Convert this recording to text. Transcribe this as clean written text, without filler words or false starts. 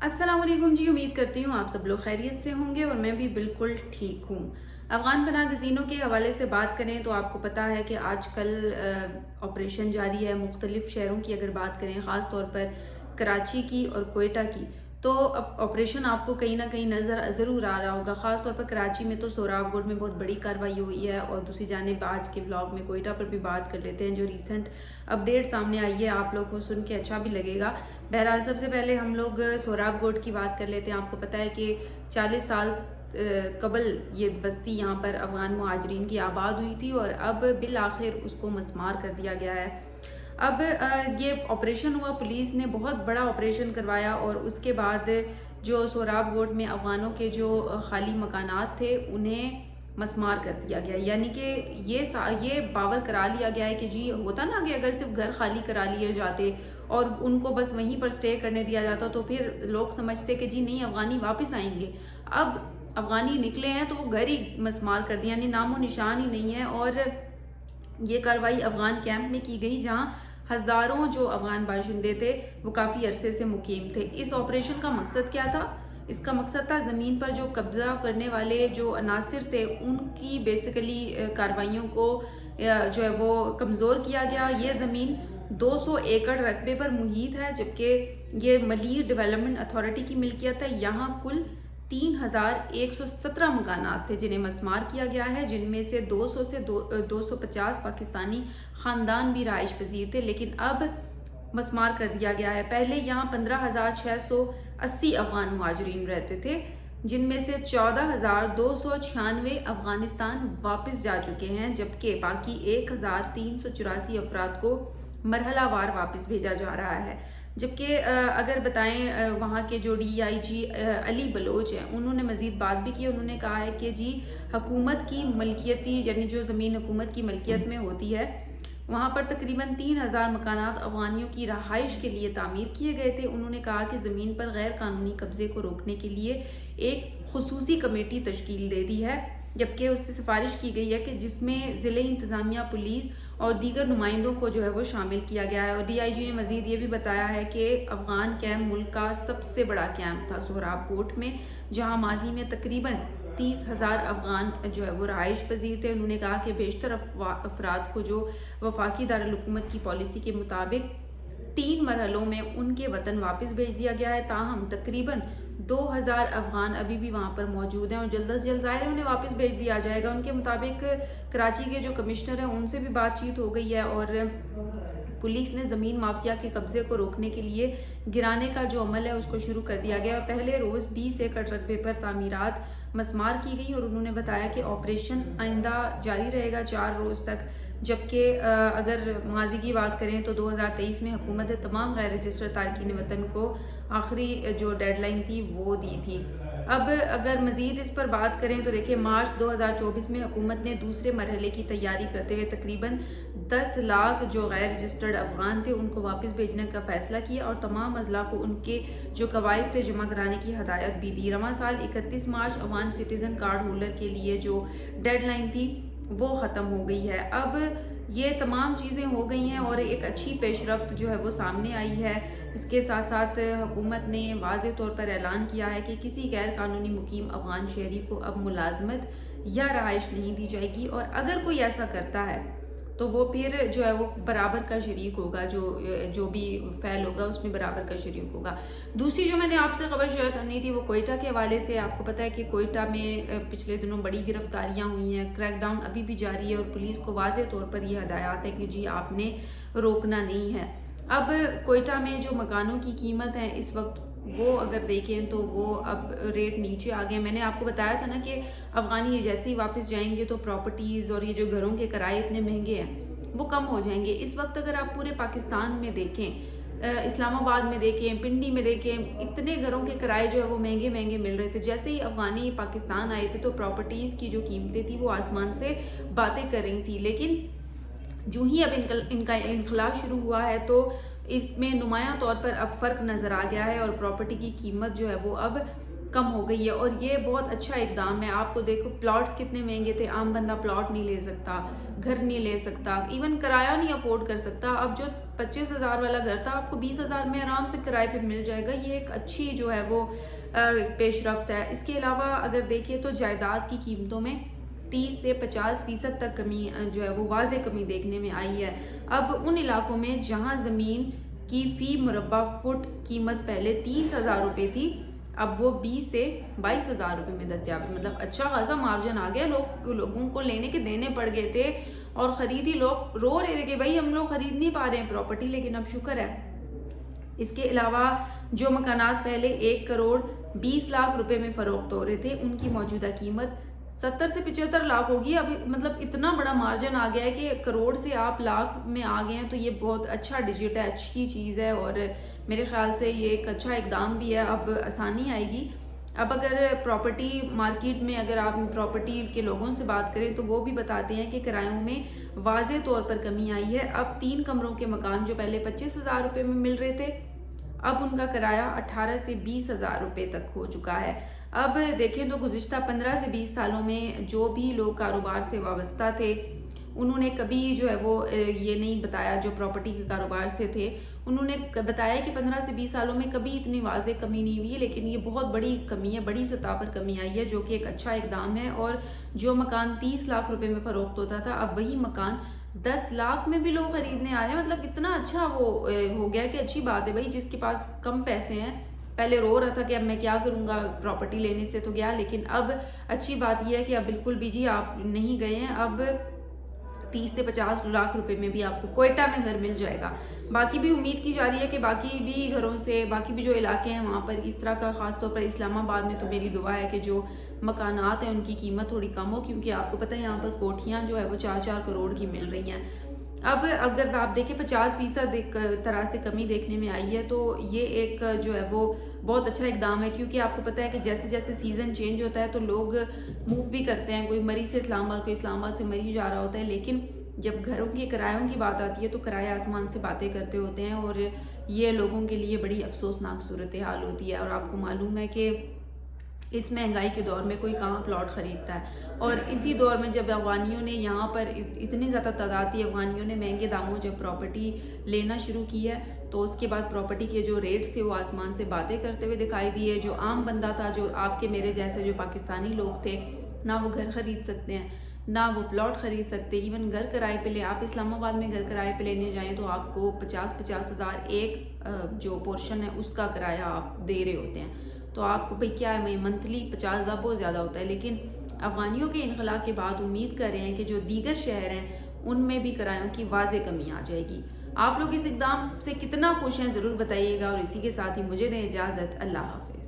अस्सलाम वालेकुम जी। उम्मीद करती हूँ आप सब लोग खैरियत से होंगे और मैं भी बिल्कुल ठीक हूँ। अफ़गान पनाह गज़ीनों के हवाले से बात करें तो आपको पता है कि आजकल ऑपरेशन जारी है मुख्तलिफ़ शहरों की। अगर बात करें ख़ास तौर पर कराची की और कोयटा की, तो अब ऑपरेशन आपको कहीं ना कहीं नज़र ज़रूर आ रहा होगा। ख़ास तौर पर कराची में तो सोहराबगढ़ में बहुत बड़ी कार्रवाई हुई है, और दूसरी जानिब आज के ब्लॉग में कोयटा पर भी बात कर लेते हैं। जो रीसेंट अपडेट सामने आई है आप लोगों को सुन के अच्छा भी लगेगा। बहरहाल सबसे पहले हम लोग सोहराबगढ़ की बात कर लेते हैं। आपको पता है कि 40 साल कबल ये बस्ती यहाँ पर अफ़गान मुहाजिरीन की आबाद हुई थी, और अब बिल आखिर उसको मस्मार कर दिया गया है। अब ये ऑपरेशन हुआ, पुलिस ने बहुत बड़ा ऑपरेशन करवाया, और उसके बाद जो सोहराबगढ़ में अफ़गानों के जो खाली मकानात थे उन्हें मस्मार कर दिया गया। यानी कि ये बावर करा लिया गया है कि जी होता ना कि अगर सिर्फ घर खाली करा लिए जाते और उनको बस वहीं पर स्टे करने दिया जाता तो फिर लोग समझते कि जी नहीं अफ़गानी वापस आएंगे। अब अफ़गानी निकले हैं तो वो घर ही मस्मार कर दिया, यानी नामो निशान ही नहीं है। और ये कार्रवाई अफ़गान कैंप में की गई जहां हज़ारों जो अफ़गान बाशिंदे थे वो काफ़ी अरसे से मुकीम थे। इस ऑपरेशन का मकसद क्या था? इसका मकसद था ज़मीन पर जो कब्ज़ा करने वाले जो अनासिर थे उनकी बेसिकली कार्रवाइयों को जो है वो कमज़ोर किया गया। ये ज़मीन 200 एकड़ रकबे पर मुहित है, जबकि ये मलीर डेवलपमेंट अथॉरिटी की मिल्कियत है। यहाँ कुल 3117 मकानात थे जिन्हें मस्मार किया गया है, जिनमें से 200 से 250 पाकिस्तानी ख़ानदान भी रहाइश पजीर थे, लेकिन अब मस्मार कर दिया गया है। पहले यहाँ 15,680 अफ़गान मुहाजिरीन रहते थे, जिनमें से 14,296 अफ़गानिस्तान वापस जा चुके हैं, जबकि बाकी 1,384 अफराद को मरहलावार वापस भेजा जा रहा है। जबकि अगर बताएं वहाँ के जो DIG अली बलोच हैं, उन्होंने मज़ीद बात भी की। उन्होंने कहा है कि जी हुकूमत की मलकियती यानी जो ज़मीन हुकूमत की मलकियत में होती है वहाँ पर तकरीबन 3,000 मकानात अफ़गानियों की रहाइश के लिए तामीर किए गए थे। उन्होंने कहा कि ज़मीन पर गैर कानूनी कब्ज़े को रोकने के लिए एक खुसूसी कमेटी तश्कील दे दी है, जबकि उससे सिफारिश की गई है कि जिसमें ज़िले इंतज़ामिया, पुलिस और दीगर नुमाइंदों को जो है वो शामिल किया गया है। और DIG ने मज़ीद ये भी बताया है कि अफ़गान कैंप मुल्क का सबसे बड़ा कैंप था सोहराबकोट में, जहाँ माजी में तकरीबन 30,000 अफ़गान जो है वो रहाइश पजीर थे। उन्होंने कहा कि बेशतर अफराद को जो वफाकी दारुल-हुकूमत की पॉलिसी के मुताबिक 3 मरहलों में उनके वतन वापस भेज दिया गया है। ताहम तकरीबन 2,000 अफ़गान अभी भी वहाँ पर मौजूद हैं और जल्द से जल्द ज़ाहिर उन्हें वापस भेज दिया जाएगा। उनके मुताबिक कराची के जो कमिश्नर हैं उनसे भी बातचीत हो गई है, और पुलिस ने ज़मीन माफिया के कब्ज़े को रोकने के लिए गिराने का जो अमल है उसको शुरू कर दिया गया। पहले रोज़ 20 एकड़ रकबे पर तामीरात मस्मार की गई, और उन्होंने बताया कि ऑपरेशन आइंदा जारी रहेगा 4 रोज़ तक। जबकि अगर माजी की बात करें तो 2023 में हुकूमत ने तमाम गैर रजिस्टर्ड तारकीन वतन को आखिरी जो डेडलाइन थी वो दी थी। अब अगर मज़ीद इस पर बात करें तो देखिए मार्च 2024 में हुकूमत ने दूसरे मरहले की तैयारी करते हुए तकरीबन 10 लाख जो गैर रजिस्टर्ड अफ़गान थे उनको वापस भेजने का फ़ैसला किया, और तमाम अजला को उनके जो कवायद थे जमा कराने की हदायत भी दी। रवां साल 31 मार्च अफ़गान सिटीज़न कार्ड होल्डर के लिए जो डेडलाइन थी वो ख़त्म हो गई है। अब ये तमाम चीज़ें हो गई हैं और एक अच्छी पेशरफ्त जो है वो सामने आई है। इसके साथ साथ हुकूमत ने वाज़े तौर पर ऐलान किया है कि किसी गैर कानूनी मुकीम अफ़गान शहरी को अब मुलाजमत या रहाइश नहीं दी जाएगी, और अगर कोई ऐसा करता है तो वो फिर जो है वो बराबर का शरीक होगा, जो भी फ़ैल होगा उसमें बराबर का शरीक होगा। दूसरी जो मैंने आपसे खबर शेयर करनी थी वो कोयटा के हवाले से। आपको पता है कि कोयटा में पिछले दिनों बड़ी गिरफ्तारियां हुई हैं, क्रैकडाउन अभी भी जारी है, और पुलिस को वाज़े तौर पर ये हदायत है कि जी आपने रोकना नहीं है। अब कोयटा में जो मकानों की कीमत है इस वक्त वो अगर देखें तो वो अब रेट नीचे आ गए। मैंने आपको बताया था ना कि अफ़गानी जैसे ही वापस जाएंगे तो प्रॉपर्टीज़ और ये जो घरों के किराए इतने महंगे हैं वो कम हो जाएंगे। इस वक्त अगर आप पूरे पाकिस्तान में देखें, इस्लामाबाद में देखें, पिंडी में देखें, इतने घरों के किराए जो है वो महंगे महंगे मिल रहे थे। जैसे ही अफ़गानी पाकिस्तान आए थे तो प्रॉपर्टीज़ की जो कीमतें थी वो आसमान से बातें कर रही थी, लेकिन जो ही अब इनका इनखला शुरू हुआ है तो इसमें नुमायां तौर पर अब फ़र्क नज़र आ गया है, और प्रॉपर्टी की कीमत जो है वो अब कम हो गई है। और ये बहुत अच्छा इकदाम है। आपको देखो प्लॉट्स कितने महंगे थे, आम बंदा प्लॉट नहीं ले सकता, घर नहीं ले सकता, इवन किराया नहीं अफोर्ड कर सकता। अब जो 25,000 वाला घर था, आपको 20,000 में आराम से किराए पे मिल जाएगा। ये एक अच्छी जो है वो पेशरफ्त है। इसके अलावा अगर देखिए तो जायदाद की कीमतों में 30 से 50% तक कमी जो है वो वाज़े कमी देखने में आई है। अब उन इलाकों में जहाँ ज़मीन की फ़ी मुरब्बा फुट कीमत पहले 30,000 रुपये थी, अब वो 20 से 22,000 रुपये में दस्तयाब है। मतलब अच्छा खासा मार्जिन आ गया। लोगों को लेने के देने पड़ गए थे और ख़रीदी लोग रो रहे थे कि भाई हम लोग ख़रीद नहीं पा रहे हैं प्रॉपर्टी, लेकिन अब शुक्र है। इसके अलावा जो मकानात पहले 1 करोड़ 20 लाख रुपए में फ़रोख्त हो रहे थे, उनकी मौजूदा कीमत 70 से 75 लाख होगी। अभी मतलब इतना बड़ा मार्जिन आ गया है कि करोड़ से आप लाख में आ गए हैं, तो ये बहुत अच्छा डिजिट है, अच्छी चीज़ है और मेरे ख्याल से ये एक अच्छा इकदाम भी है। अब आसानी आएगी। अब अगर प्रॉपर्टी मार्केट में अगर आप प्रॉपर्टी के लोगों से बात करें तो वो भी बताते हैं कि किरायों में वाज़े तौर पर कमी आई है। अब 3 कमरों के मकान जो पहले 25,000 रुपये में मिल रहे थे, अब उनका किराया 18 से 20,000 रुपये तक हो चुका है। अब देखें तो गुज़िश्ता 15 से 20 सालों में जो भी लोग कारोबार से वाबस्ता थे, उन्होंने कभी जो है वो ये नहीं बताया, जो प्रॉपर्टी के कारोबार से थे उन्होंने बताया कि 15 से 20 सालों में कभी इतनी वाज़े कमी नहीं हुई है, लेकिन ये बहुत बड़ी कमी है, बड़ी सतह पर कमी आई है, जो कि एक अच्छा इकदाम है। और जो मकान 30 लाख रुपए में फ़रोख्त होता था, अब वही मकान 10 लाख में भी लोग ख़रीदने आ रहे हैं। मतलब इतना अच्छा वो हो गया कि अच्छी बात है भाई, जिसके पास कम पैसे हैं पहले रो रहा था कि अब मैं क्या करूँगा, प्रॉपर्टी लेने से तो गया, लेकिन अब अच्छी बात यह है कि अब बिल्कुल भी जी आप नहीं गए हैं। अब 30 से 50 लाख रुपए में भी आपको कोयटा में घर मिल जाएगा। बाकी भी उम्मीद की जा रही है कि बाकी भी घरों से, बाकी भी जो इलाके हैं वहाँ पर इस तरह का, ख़ासतौर पर इस्लामाबाद में तो मेरी दुआ है कि जो मकानात हैं उनकी कीमत थोड़ी कम हो, क्योंकि आपको पता है यहाँ पर कोठियाँ जो है वो 4-4 करोड़ की मिल रही हैं। अब अगर आप देखें 50% तरह से कमी देखने में आई है, तो ये एक जो है वो बहुत अच्छा इकदाम है, क्योंकि आपको पता है कि जैसे जैसे सीज़न चेंज होता है तो लोग मूव भी करते हैं। कोई मरी से इस्लामाबाद, कोई इस्लामाबाद से मरी जा रहा होता है, लेकिन जब घरों के किरायों की बात आती है तो किराए आसमान से बातें करते होते हैं और ये लोगों के लिए बड़ी अफसोसनाक सूरत हाल होती है। और आपको मालूम है कि इस महंगाई के दौर में कोई कहाँ प्लॉट ख़रीदता है, और इसी दौर में जब अफ़गानियों ने यहाँ पर इतनी ज़्यादा तादाद थी, अफ़गानियों ने महंगे दामों जब प्रॉपर्टी लेना शुरू की है, तो उसके बाद प्रॉपर्टी के जो रेट्स थे वो आसमान से बातें करते हुए दिखाई दिए। जो आम बंदा था, जो आपके मेरे जैसे जो पाकिस्तानी लोग थे, ना वो घर ख़रीद सकते हैं, ना वो प्लॉट ख़रीद सकते। इवन घर किराए पे ले, आप इस्लामाबाद में घर किराए पे लेने जाएं तो आपको 50-50 हज़ार एक जो पोर्शन है उसका किराया आप दे रहे होते हैं। तो आपको भाई क्या है, मंथली 50,000 बहुत ज़्यादा होता है। लेकिन अफ़गानियों के इनक़ला के बाद उम्मीद कर रहे हैं कि जो दीगर शहर हैं उनमें भी किरायों की वाज़े कमी आ जाएगी। आप लोग इस इक़दाम से कितना खुश हैं ज़रूर बताइएगा, और इसी के साथ ही मुझे दें इजाज़त। अल्लाह हाफ़िज़।